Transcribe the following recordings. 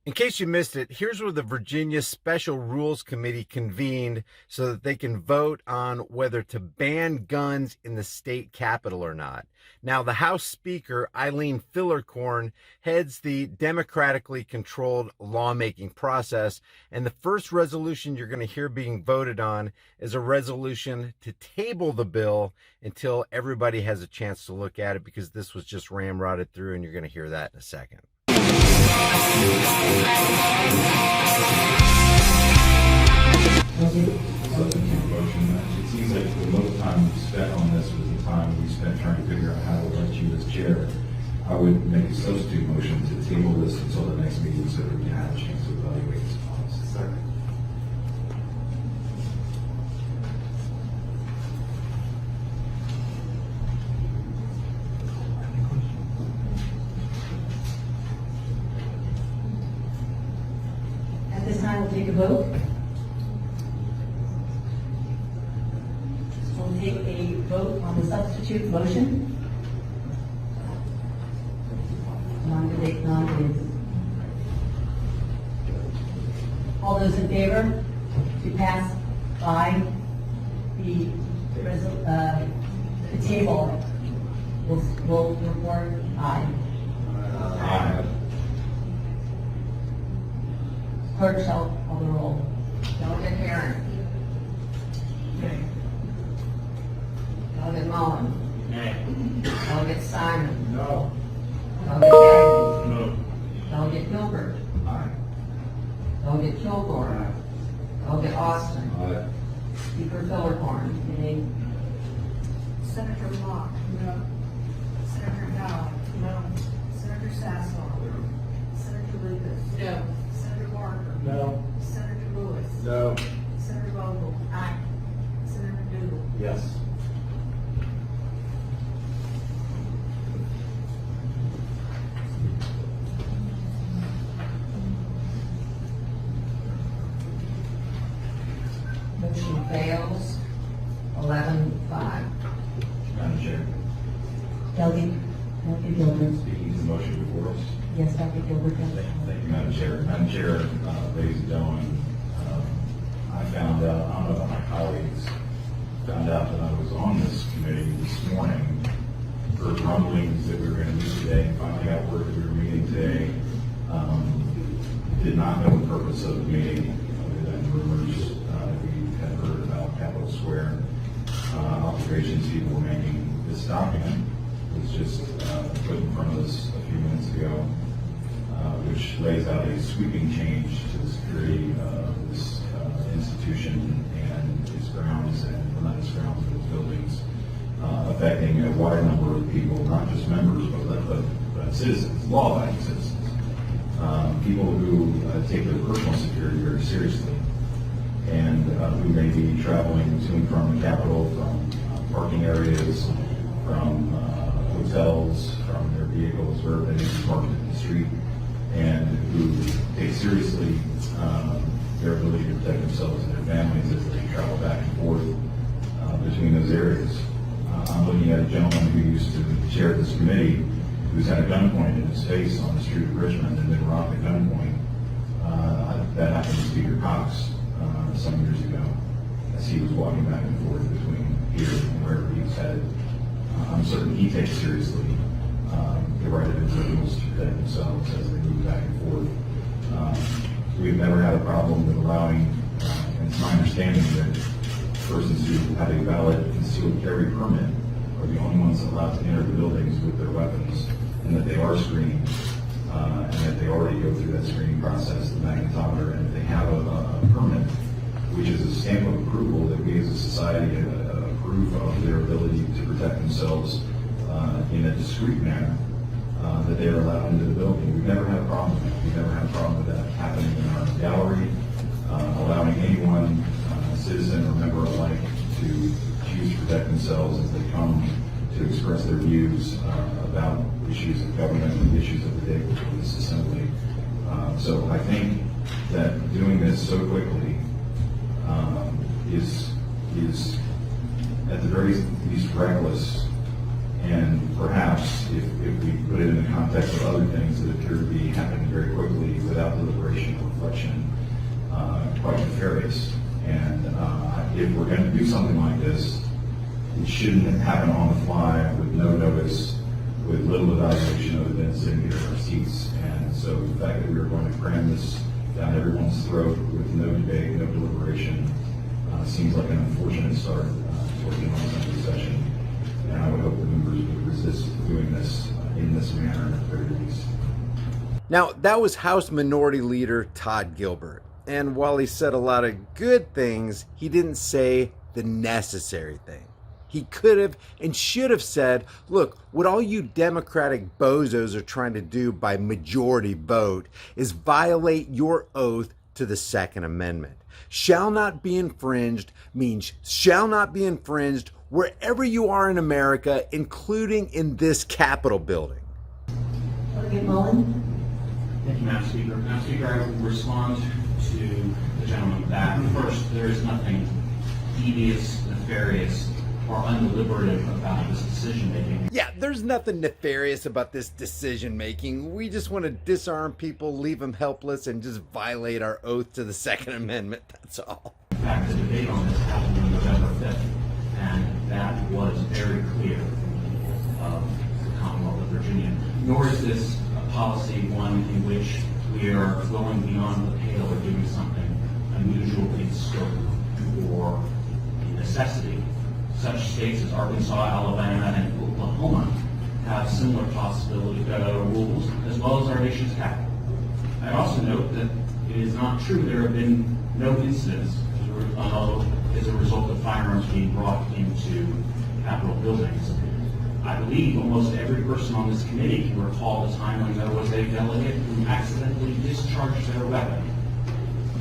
In case you missed it, here's where the Virginia Special Rules Committee convened so that they can vote on whether to ban guns in the state capitol or not. Now, the House Speaker, Eileen Fillercorn, heads the democratically controlled lawmaking process, and the first resolution you're going to hear being voted on is a resolution to table the bill until everybody has a chance to look at it, because this was just ramrodded through, and you're going to hear that in a second. It seems like the most time we spent on this was the time we spent trying to figure out how to elect you as chair. I would make a substitute motion to table this until the next meeting so that we can have a chance to evaluate this policy. Second. At this time, we'll take a vote. We'll take a vote on the substitute motion. All those in favor to pass by the table will report aye. Aye. Clerk shall call the roll. Delegate Herron. Okay. Delegate Mullen. Nay. Delegate Simon. No. Delegate Bagby. No. Delegate Gilbert. Aye. Delegate Kilgore. Delegate Austin. Aye. Speaker Fillercorn. Nay. Senator Mock. No. Senator Dow. No. Senator Sassel. Senator Lucas. No. Senator Barker. No. Senator Lewis. No. Senator Vogel. Aye. Senator Dooley. Yes. Motion fails. 11-5. Madam Chair, Delegate Gilbert. speaking to the motion before us. Yes, Dr. Gilbert. Thank you, Madam Chair. Madam Chair, ladies and gentlemen, I found out, I don't know about my colleagues, found out that I was on this committee this morning, heard rumblings that we were going to meet today, and finally got word that we were meeting today. Did not know the purpose of the meeting, other than rumors that we had heard about Capitol Square observations people were making. This document was just put in front of us a few minutes ago, which lays out a sweeping change to the security of this institution and its grounds, and well, not its grounds, but its buildings, affecting a wide number of people, not just members, but citizens, law-abiding citizens, people who take their personal security very seriously, and who may be traveling to and from the Capitol, from parking areas, from hotels, from their vehicles, wherever they may be parked in the street, and who take seriously their ability to protect themselves and their families as they travel back and forth between those areas. I'm looking at a gentleman who used to chair this committee, who's had a gun pointed in his face on the street of Richmond and been robbed at gunpoint. That happened to Speaker Cox some years ago, as he was walking back and forth between here and wherever he was headed. I'm certain he takes seriously the right of individuals to protect themselves as they move back and forth. We've never had a problem with allowing, and it's my understanding that persons who have a valid concealed carry permit are the only ones allowed to enter the buildings with their weapons, and that they are screened, and that they already go through that screening process, the magnetometer, and if they have a permit, which is a stamp of approval that we as a society approve of their ability to protect themselves in a discreet manner, that they are allowed into the building. We've never had a problem with that. We've never had a problem with that happening in our gallery, allowing anyone, citizen or member alike, to choose to protect themselves as they come to express their views about issues of government and issues of the day before this assembly. So I think that doing this so quickly is at the very least reckless And perhaps if we put it in the context of other things that appear to be happening very quickly without deliberation or reflection, quite nefarious. And if we're going to do something like this, it shouldn't happen on the fly with no notice, with little evaluation other than sitting here in our seats. And so the fact that we are going to cram this down everyone's throat with no debate, no deliberation, seems like an unfortunate start to the assembly session. And I would hope the members would resist doing this in this manner at the very least. Now, that was House Minority Leader Todd Gilbert. And while he said a lot of good things, he didn't say the necessary thing. He could have and should have said, look, what all you Democratic bozos are trying to do by majority vote is violate your oath to the Second Amendment. Shall not be infringed means shall not be infringed wherever you are in America, including in this Capitol building. Delegate Mullen? Thank you, Madam Speaker. Madam Speaker, I will respond to the gentleman back. First, there is nothing devious, nefarious, or undeliberative about this decision-making. Yeah, there's nothing nefarious about this decision-making. We just want to disarm people, leave them helpless, and just violate our oath to the Second Amendment. That's all. In fact, the debate on this happened on November 5th, and that was very clear of the Commonwealth of Virginia. Nor is this a policy one in which we are going beyond the pale or doing something unusual in scope or in necessity. Such states as Arkansas, Alabama, and Oklahoma have similar rules, as well as our nation's capital. I also note that it is not true there have been no incidents as a result of firearms being brought into Capitol buildings. I believe almost every person on this committee can recall the time when there was a delegate who accidentally discharged their weapon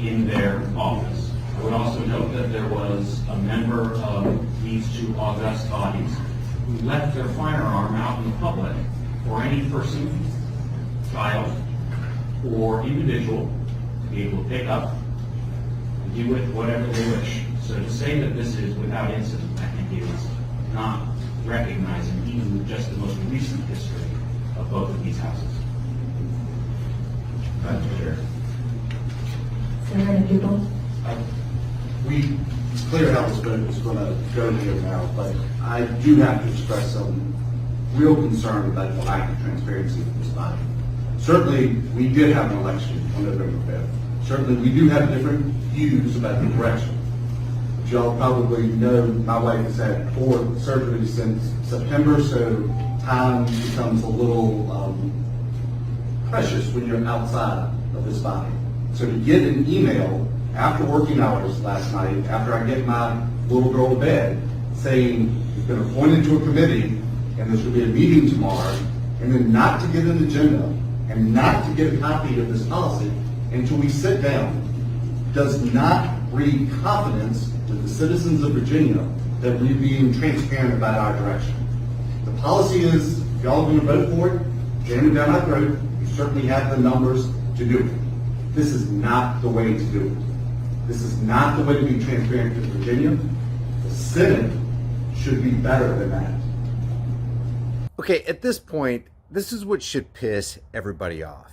in their office. I would also note that there was a member of these two august bodies who left their firearm out in the public for any person, child, or individual to be able to pick up and do with whatever they wish. So to say that this is without incident, I think is not recognizing even with just the most recent history of both of these houses. Madam Chair. Senator Duggan? We clear how this vote is going to go here now, but I do have to express some real concern about the lack of transparency in this body. Certainly, we did have an election on November 5th. Certainly, we do have different views about the direction. But y'all probably know my wife has had 4 surgeries since September, so time becomes a little precious when you're outside of this body. So to get an email after working hours last night, after I get my little girl to bed, saying you've been appointed to a committee and there should be a meeting tomorrow, and then not to get an agenda and not to get a copy of this policy until we sit down, does not breed confidence with the citizens of Virginia that we're being transparent about our direction. The policy is, if y'all are going to vote for it, jam it down our throat. You certainly have the numbers to do it. This is not the way to do it. This is not the way to be transparent to Virginia. The Senate should be better than that. Okay, at this point, this is what should piss everybody off.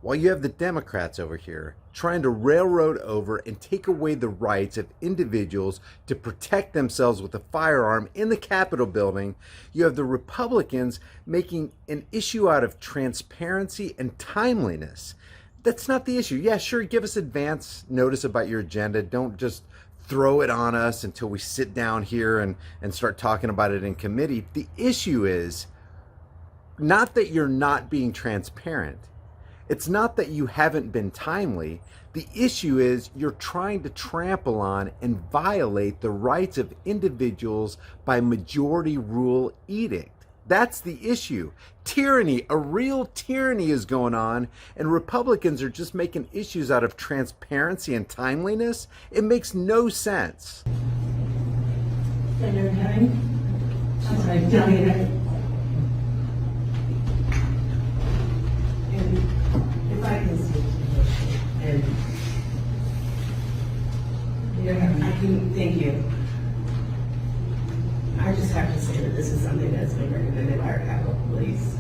While you have the Democrats over here trying to railroad over and take away the rights of individuals to protect themselves with a firearm in the Capitol building, you have the Republicans making an issue out of transparency and timeliness. That's not the issue. Yeah, sure, give us advance notice about your agenda. Don't just throw it on us until we sit down here and start talking about it in committee. The issue is not that you're not being transparent. It's not that you haven't been timely. The issue is you're trying to trample on and violate the rights of individuals by majority rule edict. That's the issue. Tyranny, a real tyranny is going on, and Republicans are just making issues out of transparency and timeliness. It makes no sense. Senator Herring? I'm sorry, Delegate Herring. And if I can speak to this, and I can thank you. I just have to say sure this is something that's been recommended by our Capitol Police.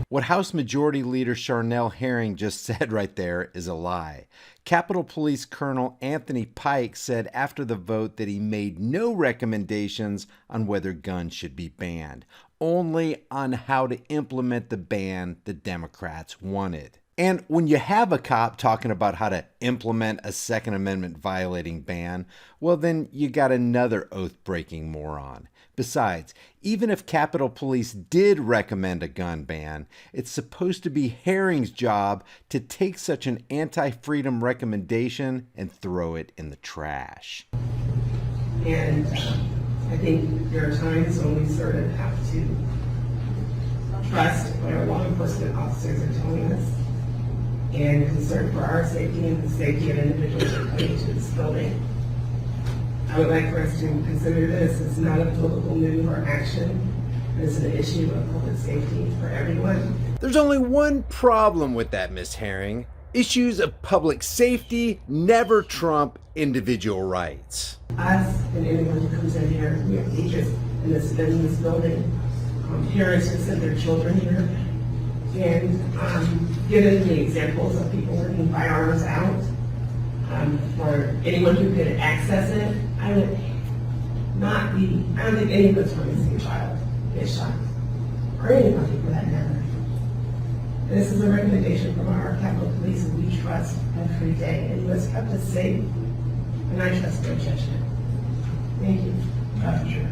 What House Majority Leader Charnel Herring just said right there is a lie. Capitol Police Colonel Anthony Pike said after the vote that he made no recommendations on whether guns should be banned, only on how to implement the ban the Democrats wanted. And when you have a cop talking about how to implement a Second Amendment violating ban, well, then you got another oath-breaking moron. Besides, even if Capitol Police did recommend a gun ban, it's supposed to be Herring's job to take such an anti-freedom recommendation and throw it in the trash. And I think there are times when we sort of have to trust what our law enforcement officers are telling us, and concern for our safety and the safety of individuals that are coming into this building. I would like for us to consider this as not a political move or action. It's an issue of public safety for everyone. There's only one problem with that, Miss Herring. Issues of public safety never trump individual rights. Us and anyone who comes in here, we have teachers in this building, parents who send their children here, and given the examples of people working firearms out, for anyone who could access it, I don't think any of us want to see a child get shot, or anybody for that matter. This is a recommendation from our Capitol Police who we trust every day, and who has kept us safe, and I trust their judgment. Thank you. Madam Chair.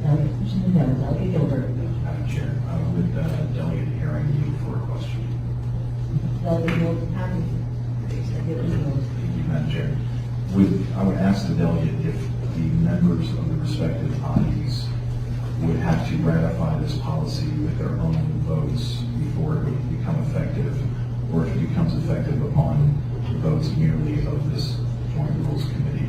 Delegate Gilbert. Madam Chair, I would delegate Herring you for a question. Delegate Gilbert, happy. Thank you, Madam Chair. I would ask the delegate if the members of the respective bodies would have to ratify this policy with their own votes before it would become effective, or if it becomes effective upon the votes merely of this Joint Rules Committee.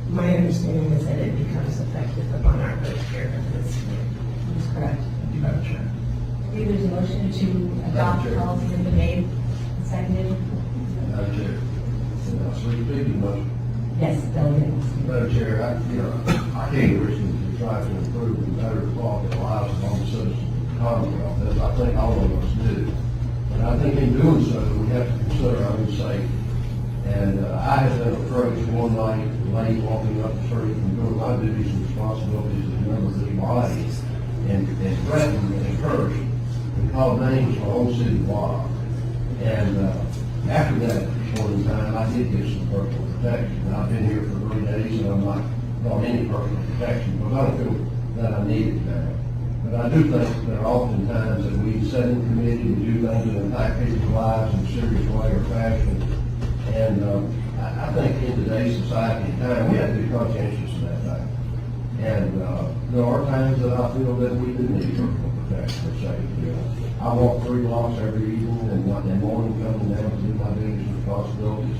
My understanding is that it becomes effective upon our vote here of this committee. That's correct. Thank you, Madam Chair. Okay, there's a motion to adopt the policy has been made and seconded. Madam Chair, so speaking motion. Yes, Delegate. Madam Chair, I came originally to try to improve and better quality of lives of all the citizens of the Commonwealth, as I think all of us do. And I think in doing so, we have to consider our own safety. And I have been approached one night, late, walking up the street and doing my duties and responsibilities as a member of this body, and threatened and encouraged and called names for whole city block. And after that point in time, I did get some personal protection. And I've been here for 3 days, and I'm not on any personal protection, but I don't feel that I need it now. But I do think there are often times that we sit in committee and do things that impact people's lives in a serious way or fashion. And I think in today's society and time, we have to be conscientious of that fact. And there are times that I feel that we do need personal protection or safety. I walk 3 blocks every evening and morning coming down to do my duties and responsibilities.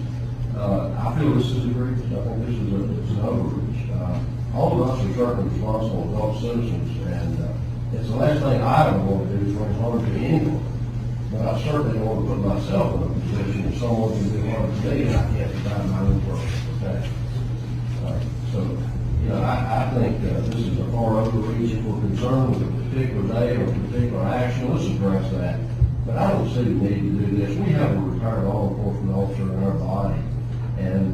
I feel this is a breach. I think this is an overreach. All of us are certainly responsible adult citizens, and it's the last thing I ever want to do is bring harm to anyone. But I certainly don't want to put myself in a position if someone can do harm to me and I can't provide my own personal protection. I think this is a far overreach. If we're concerned with a particular day or a particular action, let's address that. But I don't see the need to do this. We have a retired law enforcement officer in our body, and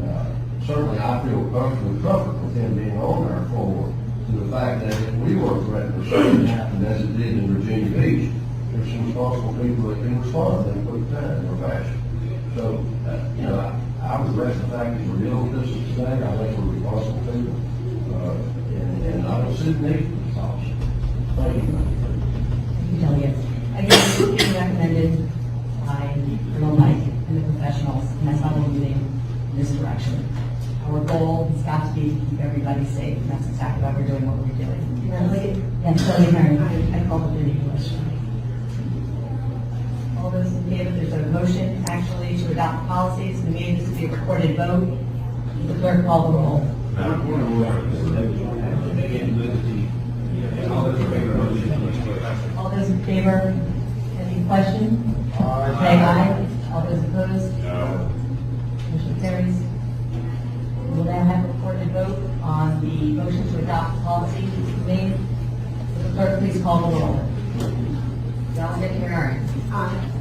certainly I feel comfortable with him being on our floor to the fact that if we were threatened or something happened as it did in Virginia Beach, there's some responsible people that can respond in a quick time or fashion. So, I regret the fact that we're dealing with this today. I think we're responsible people. And I don't see the need for this policy. Thank you. Thank you, Delegate. Again, this is being recommended by Colonel Mike and the professionals, and that's how we're moving in this direction. Our goal has got to be to keep everybody safe, and that's exactly why we're doing what we're doing. Delegate? Yes, Delegate Herring, I call the duty question. All those in favor, there's a motion actually to adopt the policies. The meeting is to be a recorded vote. The clerk call the roll. All those in favor, any question? Say aye. All those opposed? No. Motion carries. We will now have a recorded vote on the motion to adopt the policy made Clerk, please call the roll. Delegate Herring. Aye.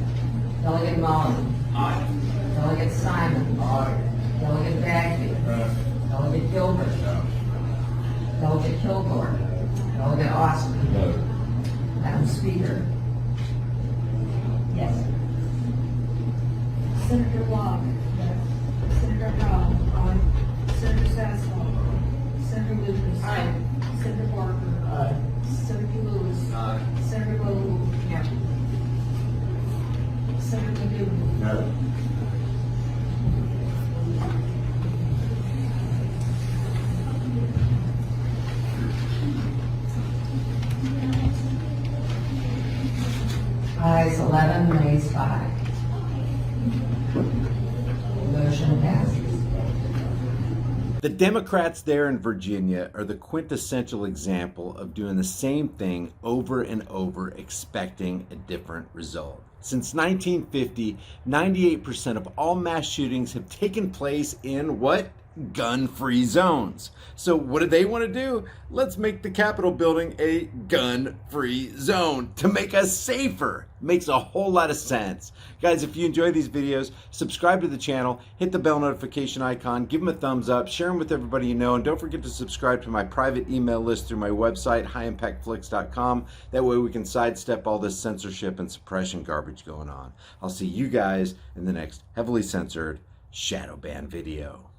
Delegate Mullen. Aye. Delegate Simon. Delegate Bagby. Delegate Gilbert. Delegate Kilgore. Delegate Austin. Madam Speaker. Yes. Senator Locke. Senator Howe. Aye. Senator Sassbaugh. Senator Lucas. Aye. Senator Barker. Senator Lewis. Senator Vogel. Senator McDougal. No. Ayes 11, nays 5. Motion passes. The Democrats there in Virginia are the quintessential example of doing the same thing over and over, expecting a different result. Since 1950, 98% of all mass shootings have taken place in what? Gun-free zones. So what do they want to do? Let's make the Capitol building a gun-free zone to make us safer. Makes a whole lot of sense. Guys, if you enjoy these videos, subscribe to the channel, hit the bell notification icon, give them a thumbs up, share them with everybody you know, and don't forget to subscribe to my private email list through my website, highimpactflix.com. That way we can sidestep all this censorship and suppression garbage going on. I'll see you guys in the next heavily censored shadow ban video.